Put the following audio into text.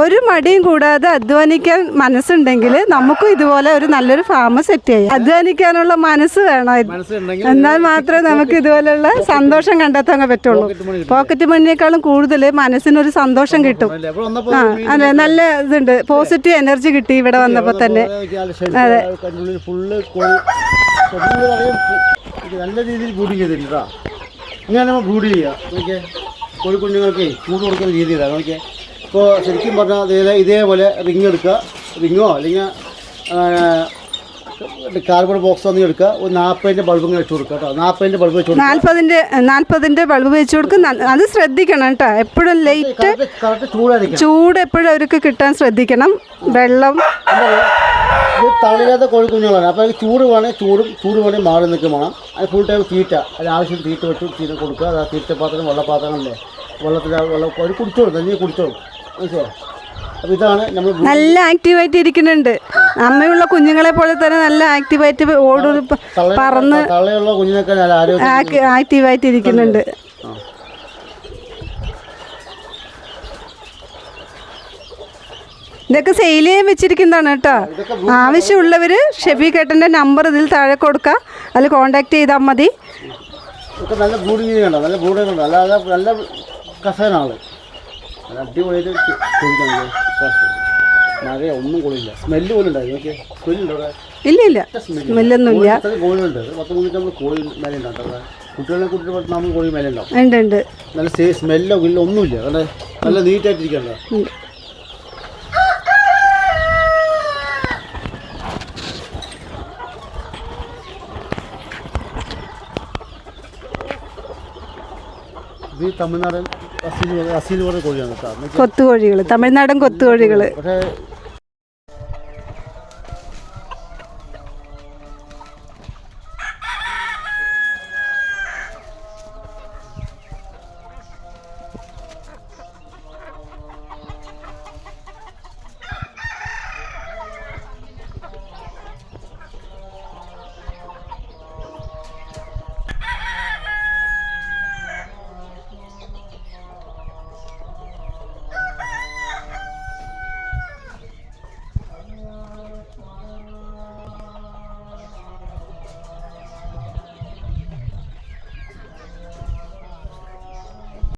ഒരു മടിയും കൂടാതെ അധ്വാനിക്കാൻ മനസ്സുണ്ടെങ്കിൽ നമുക്കും ഇതുപോലെ ഒരു നല്ലൊരു ഫാം സെറ്റ് ചെയ്യാം. അധ്വാനിക്കാനുള്ള മനസ്സ് വേണം, എന്നാൽ മാത്രമേ നമുക്ക് ഇതുപോലെയുള്ള സന്തോഷം കണ്ടെത്താൻ പറ്റുള്ളൂ. പോക്കറ്റ് മണിയേക്കാളും കൂടുതൽ മനസ്സിനൊരു സന്തോഷം കിട്ടും. ആ അതെ, നല്ല ഇതുണ്ട്, പോസിറ്റീവ് എനർജി കിട്ടി ഇവിടെ വന്നപ്പോൾ തന്നെ. അതെ, നല്ല രീതിയിൽ ബ്രൂഡിങ് ചെയ്തിട്ടുണ്ട്. ഇങ്ങനെ നമ്മൾ ബ്രൂഡ് ചെയ്യുക. കോഴിക്കുഞ്ഞുങ്ങൾക്ക് ചൂട് കൊടുക്കുന്ന രീതിയിലാണ്. നോക്കിയാൽ ഇപ്പോൾ ശരിക്കും പറഞ്ഞാൽ ഇതേപോലെ റിങ് എടുക്കുക, റിങ്ങോ അല്ലെങ്കിൽ കാർബോർഡ് ബോക്സ് ഒന്നും എടുക്കുക. ഒരു 40-ൻ്റെ ബൾബ് ഇങ്ങനെ വെച്ച് കൊടുക്കുക കേട്ടോ. 40-ൻ്റെ ബൾബ് വെച്ച് കൊടുക്കുക. 40-ൻ്റെ ബൾബ് വെച്ച് കൊടുക്കും. അത് ശ്രദ്ധിക്കണം കേട്ടോ. എപ്പോഴും ലൈറ്റ് ചൂട് എപ്പോഴും അവർക്ക് കിട്ടാൻ ശ്രദ്ധിക്കണം. വെള്ളം ഇത് തളിരാത്ത കോഴിക്കുഞ്ഞുങ്ങളാണ്. അപ്പോൾ ചൂട് വേണമെങ്കിൽ ചൂട് വേണമെങ്കിൽ മാറി നിൽക്കും വേണം. അത് ഫുൾ ടൈം തീറ്റ, അതിനാവശ്യം തീറ്റ വെച്ച് കൊടുക്കുക. അത് തീറ്റപാത്രം വെള്ളപാത്രങ്ങളിലെ വെള്ളം ഒരു കുടിച്ചോളൂ, തന്നെ കുടിച്ചോളൂ. മനസ്സിലായോ? അപ്പോൾ ഇതാണ് നമ്മൾ നല്ല ആക്റ്റീവായിട്ട് ഇരിക്കുന്നുണ്ട്. അമ്മയുള്ള കുഞ്ഞുങ്ങളെ പോലെ തന്നെ നല്ല ആക്റ്റീവായിട്ട് പറന്ന് തള്ളയുള്ള കുഞ്ഞിനൊക്കെ നല്ല ആക്റ്റീവായിട്ട് ഇരിക്കുന്നുണ്ട്. ഇതൊക്കെ സെയിൽ ചെയ്യാൻ വെച്ചിരിക്കുന്നതാണ് കേട്ടോ. ആവശ്യമുള്ളവർ ഷെഫീഖേട്ടൻ്റെ നമ്പർ ഇതിൽ താഴെ കൊടുക്കുക, അതിൽ കോൺടാക്ട് ചെയ്താൽ മതി. ഇതൊക്കെ നല്ല ബ്രൂഡിങ് ചെയ്യണ്ട, നല്ല ബ്രൂഡിങ് ഉണ്ട്. അല്ലാതെ നല്ല കർഷകനാണ്. അടിപൊളിയായിട്ട് ചോദിക്കണം. മഴ ഒന്നും കൊള്ളില്ല, സ്മെല്ല് പോലും ഉണ്ടായി. നോക്കിയാൽ സ്മെല്ലുണ്ടോ? ഇല്ല, സ്മെല്ലൊന്നുമില്ല. കോഴികളുണ്ട്, 10-300 കോഴി മേലെ ഉണ്ടാവും. കുട്ടികളെ കുട്ടികൾ 40 കോഴി മേലെ ഉണ്ടാവും. ഉണ്ട്. നല്ല സ്മെല്ലോ ഇല്ല, ഒന്നുമില്ല. അതെ, നല്ല നീറ്റായിട്ടിരിക്കണ്ട. ഇത് തമിഴ്നാടൻ അസീൽ പോലെ കോഴിയാണ് കേട്ടോ. കൊത്തുകോഴികൾ, തമിഴ്നാടൻ കൊത്തുകോഴികൾ. പക്ഷേ